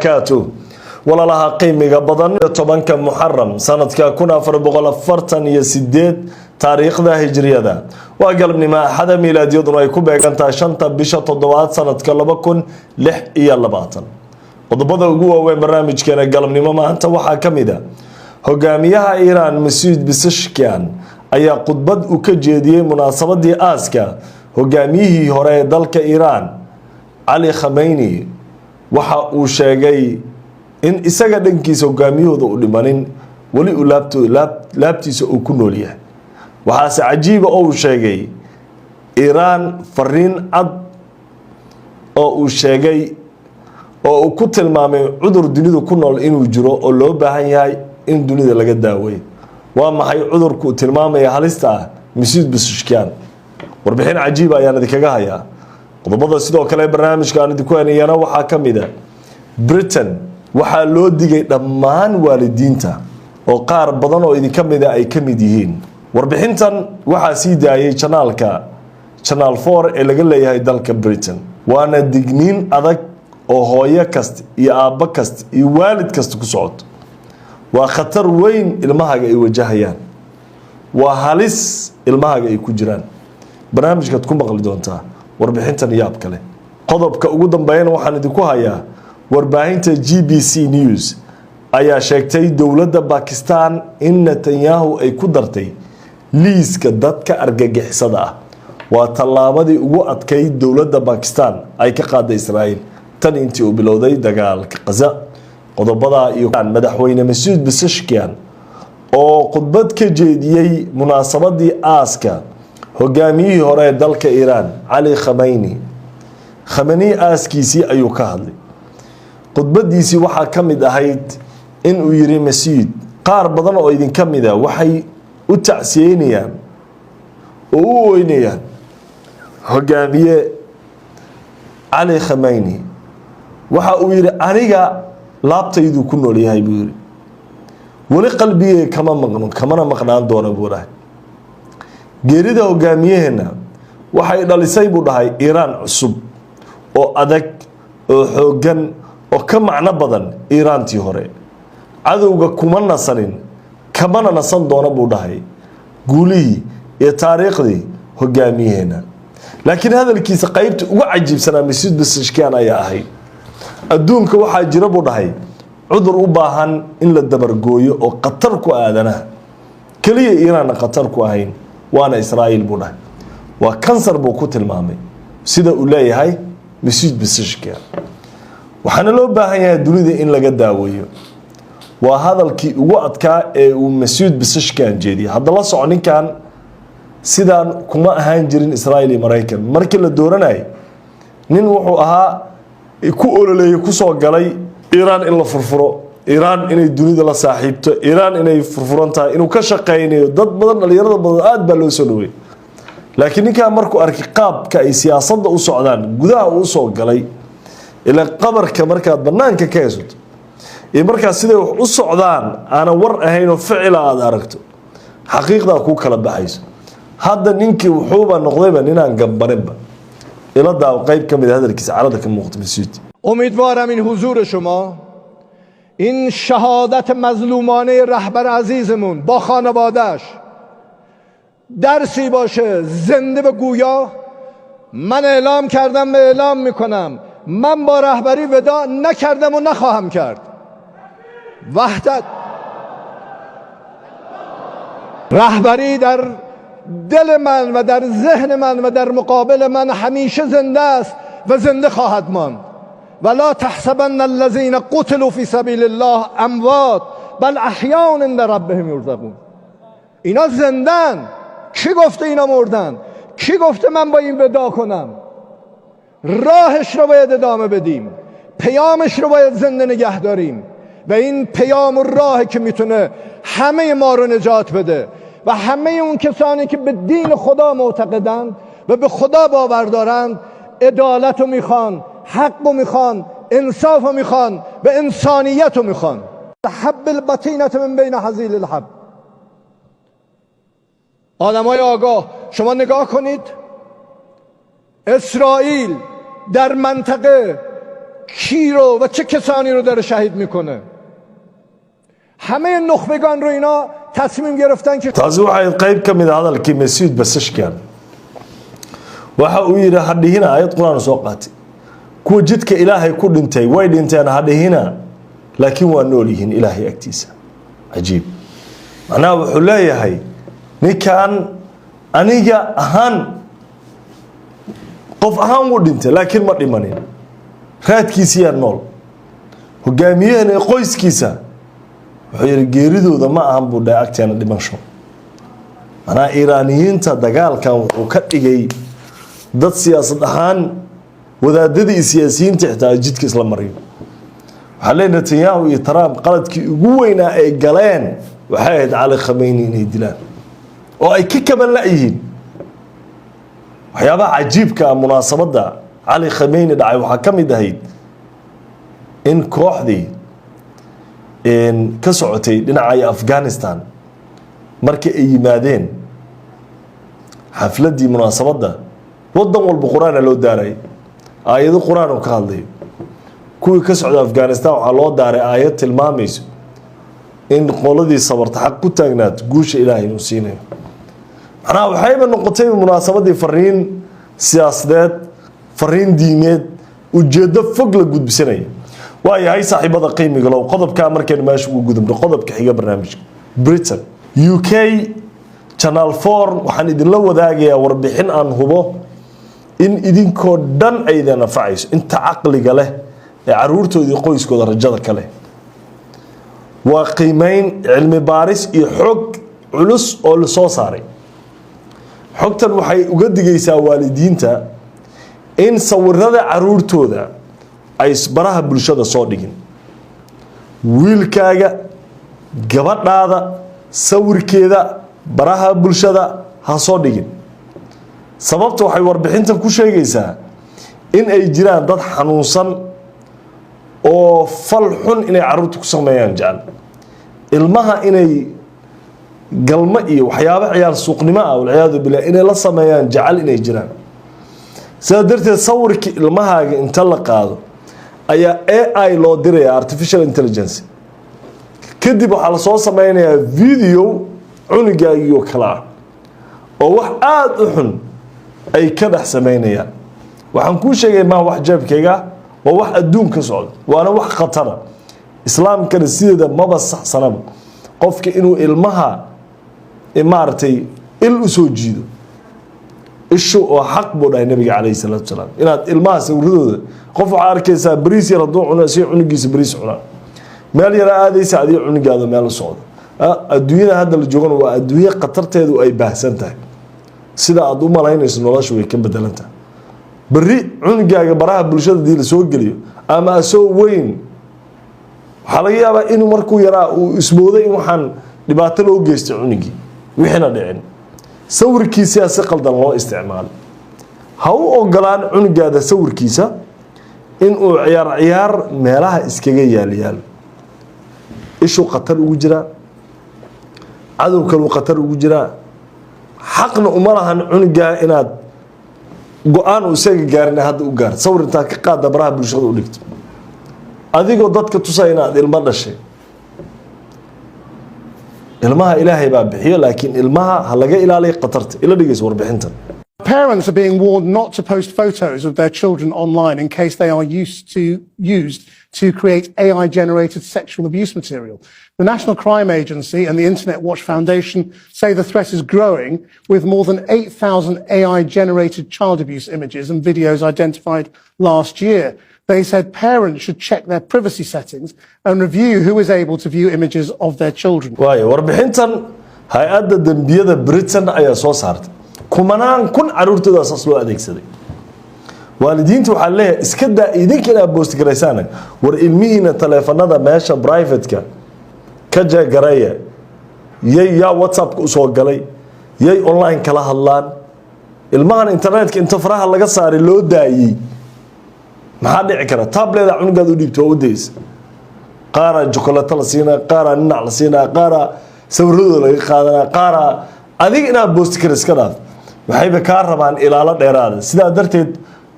وبركاته ولا لها قيمة بدن طبعاً محرم سنة كنا فربغل فرتن يسديد تاريخ ذا هجرية ذا وقلبني ما حدا ميلادي يضرا يكون بيقنتا شنطة بشا تضوات سنة كلبكن لح إيا باطن وضبضا وقوة وين برنامج كان قلبني ما أنت وحا كميدا هقاميها إيران مسيود بسشكيان أي قطبد وكجيدية مناسبة دي آسكا هقاميه هراء دالك إيران علي خميني وحا وشاقي إن إساقا دنكيس هقاميه ذو لمانين ولي لابتيس أكونو ليه وحاس عجيب أو شاقي إيران فرين عد أو شاقي oo ku tilmaamay cudur dunidu ku nool inuu jiro oo loo baahan yahay in dunida laga daaweeyo waa maxay cudurku tilmaamaya halista ah masiid bisishkaan warbixin cajiib ah ayaan idinkaga hayaa qodobada sidoo kale barnaamijka aan idinku heenayana waxa kamid ah Britain waxa loo digay dhammaan waalidiinta oo qaar badan oo idin kamid ah ay kamid yihiin warbixintan waxa sii daayay channel 4 ee laga leeyahay dalka Britain waana digniin adag oo hooyo kasta iyo aabba kasta iyo waalid kasta ku socoto waa khatar weyn ilmahaga ay wajahayaan waa halis ilmahaga ay ku jiraan barnaamijkaad ku maqli doontaa warbixintan yaab kale qodobka ugu dambeeyana waxaan idinku hayaa warbaahinta GBC News ayaa sheegtay dowladda Pakistan in Netanyahu ay ku dartay liiska dadka argagixisada ah waa tallaabadii ugu adkay dowladda Pakistan ay ka qaaday Israa'iil tan intii uu bilowday dagaalka Gaza qodobada iyo madaxweyne Masuud Pezeshkian oo khudbad ka jeediyay munaasabadii aaska hogaamiyihii hore ee dalka Iran Ali Khamenei aaskiisii ayuu ka hadlay khudbadiisii waxa kamid ahayd in uu yiri Masuud qaar badan oo idin kamid ah waxay u tacsiyeynayaan oo u weynayaan hogaamiye Ali Khamenei waxa uu yiri aniga laabtaydu ku nool yahay buu yiri wali qalbigay kama maqnaan doona buu dhahay geerida hogaamiyeena waxay dhalisay buu dhahay Iran cusub oo adag oo xoogan oo ka macna badan Irantii hore cadowga kuma nasanin kama nasan doona buu dhahay guulihii iyo taariikhdii hogaamiyeena laakiin hadalkiisa qaybta ugu cajiibsanaa Masuud Pezeshkian ayaa ahayd adduunka waxaa jira buu dhahay cudur u baahan in la dabargooyo oo qatar ku aadana kaliya Iran qatar ku ahayn waana Israa'iil buu dhahay waa kansar buu ku tilmaamay sida uu leeyahay Masuud Pezeshkian waxaana loo baahan yahay dunida in laga daaweeyo waa hadalkii ugu adkaa ee uu Masuud Pezeshkian jeediyay hadda la soconinkan sidaan kuma ahaan jirin Israa'iil iyo Mareykan markii la dooranay nin wuxuu ahaa ku ololeeyay ku soo galay Iran in la furfuro Iran inay dunida la saaxiibto Iran inay furfurantahay inuu ka shaqeynayo dad badan dhalinyarada badan aad baa loo soo dhaweeyay laakiin ninka markuu arkay qaabka ay siyaasadda u socdaan gudaha uu soo galay ila qabarka markaad banaanka ka haysato ee markaas siday wax u socdaan aan war ahayn oo ficil aad aragto xaqiiqda ku kala baxayso hadda ninkii wuxuuba noqdayba ninaan gambarinba إلى داو قيب كم هذا الكيس عرضه كم وقت مسجد. امیدوارم این حضور شما این شهادت مظلومانه رهبر عزیزمون با خانواده‌اش درسی باشه زنده و گویا من اعلام کردم و اعلام میکنم من با رهبری وداع نکردم و نخواهم کرد وحدت رهبری در دل من و در ذهن من و در مقابل من همیشه زنده است و زنده خواهد ماند ولا تحسبن الذين قتلوا في سبيل الله اموات بل احیاء عند ربهم یرزقون اینا زندن کی گفته اینا مردن کی گفته من با این وداع کنم راهش رو باید ادامه بدیم پیامش رو باید زنده نگه داریم و این پیام و راهی که میتونه همه ما رو نجات بده و همه اون کسانی که به دین خدا معتقدند و به خدا باور دارند عدالت رو میخوان حق رو میخوان انصاف رو میخوان و انسانیت رو میخوان حب البطینه من بین حزیل الحب آدمای آگاه شما نگاه کنید اسرائیل در منطقه کی رو و چه کسانی رو داره شهید میکنه. همه نخبگان رو اینا تصمیم گرفتن که taasi waxay qayb ka mid ah hadalkii Masuud Basashkan waxa uu yiri hadhihina ayad quraan soo qaatay kuwa jidka ilaahay ku dhintay way dhinteen hadhihina laakiin waa nool yihiin ilaahay agtiisa ajiib macnaha wuxuu leeyahay ninkan aniga ahaan qof ahaan wuu dhintay laakiin ma dhimanin raadkiisa nool hogaamiyahana qoyskiisa wuxuu yiri geeridooda ma ahan buu dhaay agteena dhimasho ana Iiraaniyiinta dagaalkan wuxuu ka dhigay dad siyaasad ahaan wadaadadii siyaasiyiinta xitaa jidka isla mariyo waxa leeyahay Netanyahu iyo Trump qaladkii ugu weynaa ay galeen waxay ahayd Ali Khamenei inay dilaan oo ay ka kaban laayihiin waxyaabaha cajiibka ah munaasabada Ali Khamenei dhacay waxa kamid ahayd in kooxdii ka socotay dhinaca Afghanistan markii ay yimaadeen xafladii munaasabada wadan walba quraan loo daaray aayado quraan oo ka hadlay kuwii ka socda Afghanistan waxa loo daaray aayad tilmaamayso in qoladii sabarta xaq ku taagnaad guusha Ilaahay inuu siinayo ana waxayba noqotay munaasabadii fariin siyaasadeed fariin diimeed ujeedo fog la gudbisanay waayahay saaxiibada qiimiga loo qodobka markeen meesha ugu gudubno qodobka xiga barnaamijka Britain UK Channel 4 waxaan idin la wadaagayaa warbixin aan hubo in idinkoo dhan aydan anfacayso inta aqliga leh ee caruurtoodii qoyskooda rajada kale waa qiimeyn cilmi baaris iyo xog culus oo la soo saaray xogtan waxay uga digaysaa waalidiinta in sawirada caruurtooda ay baraha bulshada soo dhigin wiilkaaga gabadhaada sawirkeeda baraha bulshada ha soo dhigin sababta waxay warbixintan ku sheegaysaa in ay jiraan dad xanuunsan oo fal xun inay caruurta ku sameeyaan jecel ilmaha inay galma iyo waxyaabo ciyaar suuqnimo ah walaayadu bilaa inay la sameeyaan jecel inay jiraan sida darteed sawirka ilmahaaga inta la qaado ayaa AI loo diray artificial intelligence kadib waxa la soo sameeyaa video cunugaagiyo kala oo wax aad u xun ay ka dhax sameynayaan waxaan ku sheegay ma wax jabkayga oo wax adduunka socdo waana wax khatar islaamkana sideeda maba saxsanaba qofka inuu ilmaha imaartay il u soo jiido ishu oo xaq buu dhahay nabiga kaleey salaatu salaam inaad ilmaha sawirradooda qof waxa arkaysaa bariis yar haduu cuno si cunugiisa bariis cunaa meel yar aadaysa adii cunugaada meel socdo adduunyada hadda la joogan waa adduunyo qatarteedu ay baahsan tahay sida aad u malaynayso noloshu way ka bedelantaa bari cunugaaga baraha bulshada dii la soo geliyo ama soo weyn waxa laga yaabaa inuu markuu yaraa uu isbooday in waxaan dhibaato loo geystay cunugii wixina dhicin sawirkiisa si qaldan loo isticmaalo ha u ogolaan cunugaada sawirkiisa in uu ciyaar meelaha iskaga yaal ishu qatar ugu jira cadow kale qatar ugu jira xaqna uma lahan cunuga inaad go'aan u isaga gaarin hadda u gaar sawir inta ka qaada baraha bulshada u dhigto adigoo dadka tusay inaad ilmo dhashay ilmaha ilaahay baa bixiyo laakiin ilmaha ha laga ilaaliyo qatarta ila dhigayso warbixintan. Parents are being warned not to post photos of their children online in case they are used to create AI-generated sexual abuse material. The National Crime Agency and the Internet Watch Foundation say the threat is growing, with more than 8,000 AI-generated child abuse images and videos identified last year. They said parents should check their privacy settings and review who is able to view images of their children. Waayo warbixintan hay-adda dambiyada Britain ayaa soo saartay kumanaan kun caruurtooda asaas loo adeegsaday waalidiintu waxa leeyahay iska daa idinka inaad boost garaysaan war ilmihiina taleefanada meesha private-ka ka jagaraya ya WhatsApp u soo galay yay online kala hadlaan ilmahan internetka inta faraha laga saaray loo daayay maxaa dhici kara tablet cunugaad u dhiibto u deys qaara chocolate la siina qaara ninac la siina qaara sawirradooda laga qaadana qaara adiga inaad boost iska dhaaf waxayba ka rabaan ilaalo dheeraad sida darteed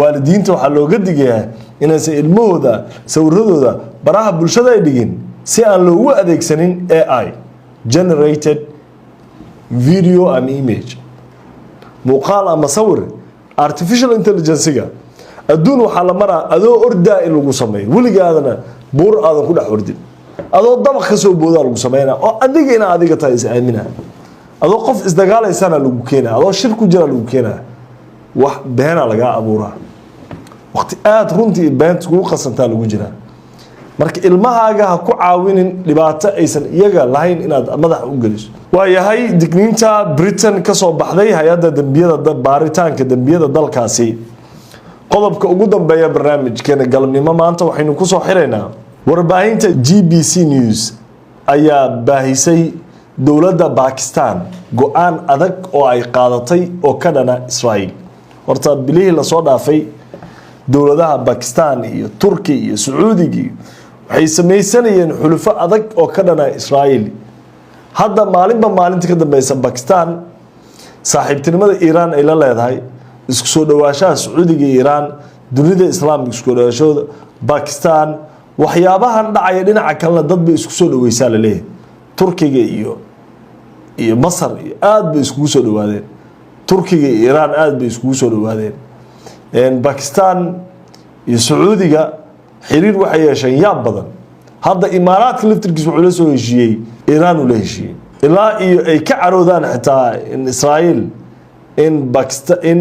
waalidiinta waxa looga digayaa inaysan ilmahooda sawiradooda baraha bulshada ay dhigin si aan loogu adeegsanin AI generated video and image muuqaal ama sawir artificial intelligence-ga adduun waxaa la maraa adoo ordaa in lagu sameeyo weligaadana buur aadan ku dhex ordin adoo dabaq ka soo boodaa lagu sameynaa oo adiga ina adiga tahay is aaminaa adoo qof isdagaalaysana lagu keenaa adoo shir ku jira lagu keenaa wax beena laga abuuraa waqti aad runtii beent kugu qasantaa lagu jiraa marka ilmahaaga ha ku caawinin dhibaato aysan iyaga lahayn inaad madax u geliso waayahay digniinta Britain ka soo baxday hay'adda dambiyada baaritaanka dambiyada dalkaasi qodobka ugu dambeeya barnaamijkeena galabnimo maanta waxaynu ku soo xireynaa warbaahinta GBC News ayaa baahisay dowladda Pakistan go'aan adag oo ay qaadatay oo ka dhana Israel horta bilihii la soo dhaafay dowladaha Pakistan iyo Turkiga iyo Sacuudiga waxay sameeysanayeen xulufo adag oo ka dhana Israel hadda maalinta ka dambaysa Pakistan saaxiibtinimada Iran ay la leedahay isku soo dhawaashaha Sacuudiga iyo Iran dunida islaamka isku dhawaashooda Pakistan waxyaabahan dhacaya dhinaca kale dad bay isku soo dhawaysaa la leeyahay Turkiga iyo Masar iyo aad bay isku soo dhawaadeen Turkiga iyo Iran aad bay isku soo dhawaadeen Pakistan iyo Sacuudiga xiriir waxay yeesheen yaab badan hadda Imaaraadka laftirkiisu wuxuu la soo heshiiyay Iran uu la heshiiyay ilaa iyo ay ka caroodaan xitaa in Israel in Pakistan in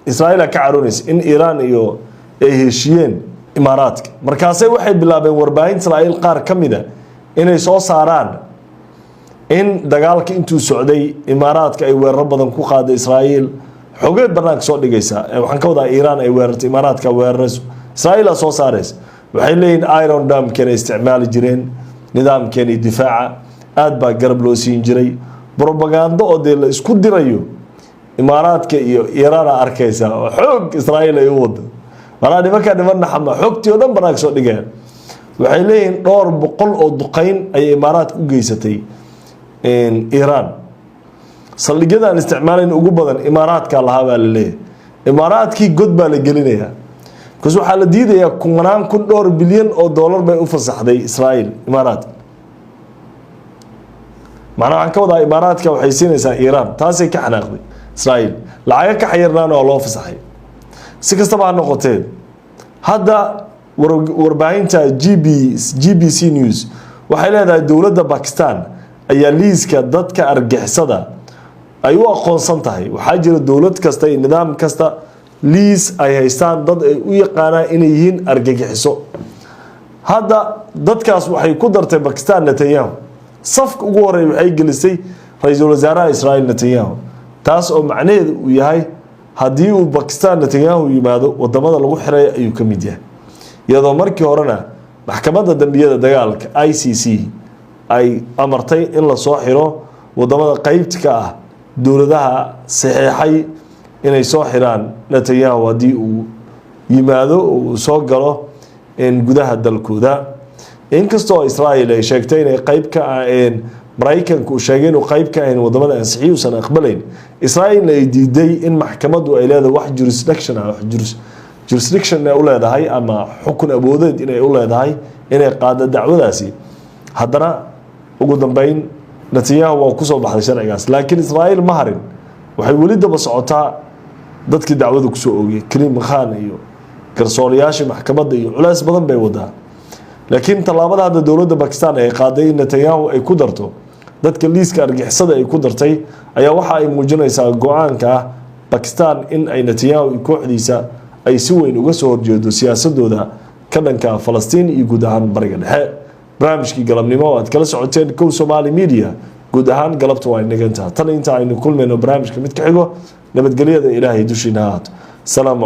Israel ka caroonaysa in Iran iyo ay heshiiyeen Imaaraadka markaasay waxay bilaabeen warbaahin Israel qaar kamida inay soo saaraan in dagaalka intuu socday Imaaraadka ay weerar badan ku qaaday Israel xogay banaanka soo dhigaysa waxaan ka wadaa Iran ay weerartay Imaaraadka weerarayso Israel soo saaraysa waxay leeyihiin Iron Dome kan isticmaali jireen nidaamkeeni difaaca aad baa garab loo siin jiray propaganda oo la isku dirayo Imaaraadka iyo Iran arkaysa oo xoog Israel ay wado wala nimanka xama xogtii oo dhan banaanka soo dhigeen waxay leeyihiin dhowr boqol oo duqeyn ay Imaaraadka u geysatay Iran saldhigyada isticmaalayeen ugu badan Imaaraadka lahaa baa la leeyahay Imaaraadkii god baa la gelinayaa kaas waxa la diidayaa kumanaan kun dhowr bilyan oo dollar bay u fasaxday Israel Imaaraadka macnaha ka wada Imaaraadka waxay siinaysaa Iran taasay ka xanaaqday Israel lacag ka xayirnaan oo loo fasaxay si kastaba ha noqotee hadda warbaahinta GBC News waxay leedahay dowladda Pakistan ayaa liiska dadka argixisada ay u aqoonsan tahay waxa jira dowlad kasta iyo nidaam kasta liis ay haystaan dad ay u yaqaanaan inay yihiin argagixiso hadda dadkaas waxay ku dartay Pakistan Netanyahu safka ugu horeeyay waxay gelisay ra'iisul wasaaraha Israel Netanyahu taas oo macnaheedu uu yahay haddii uu Pakistan Netanyahu yimaado wadamada lagu xiray ayuu ka mid yahay iyadoo markii horena maxkamadda dambiyada dagaalka ICC ay amartay in la soo xiro wadamada qaybta ka ah dowladaha saxeexay inay soo xiraan Netanyahu haddii uu yimaado uu soo galo gudaha dalkooda inkastoo Israel ay sheegtay inay qayb ka ah Mareykanku sheegay inuu qayb ka ah wadamada ansixiyay uusan aqbalayn Israel ay diiday in maxkamaddu ay leedahay wax jurisdiction ay u leedahay ama xukun awoodeed inay u leedahay inay qaado dacwadaasi haddana ugu dambeyn Netanyahu waa ku soo baxday sharcigaas laakiin Israel ma harin waxay wali daba socotaa dadkii dacwada ku soo oogay Karim Khan iyo garsooriyaashii maxkamadda iyo culays badan bay wadaa laakiin talaabada hadda dowladda Pakistan ay qaaday Netanyahu ay ku darto dadka liiska argixisada ay ku dartay ayaa waxa ay muujinaysaa go'aanka Pakistan in ay Netanyahu kooxdiisa ay si weyn uga soo horjeedo siyaasadooda ka dhanka Falastiin iyo guud ahaan bariga dhexe barnaamijkii galabnimo aad kala socoteen kow Somali Media guud ahaan galabta waa inaga inta tan inta aynu kulmayno barnaamijka mid ka xigo nabadgelyada Ilaahay dushiina haato salaam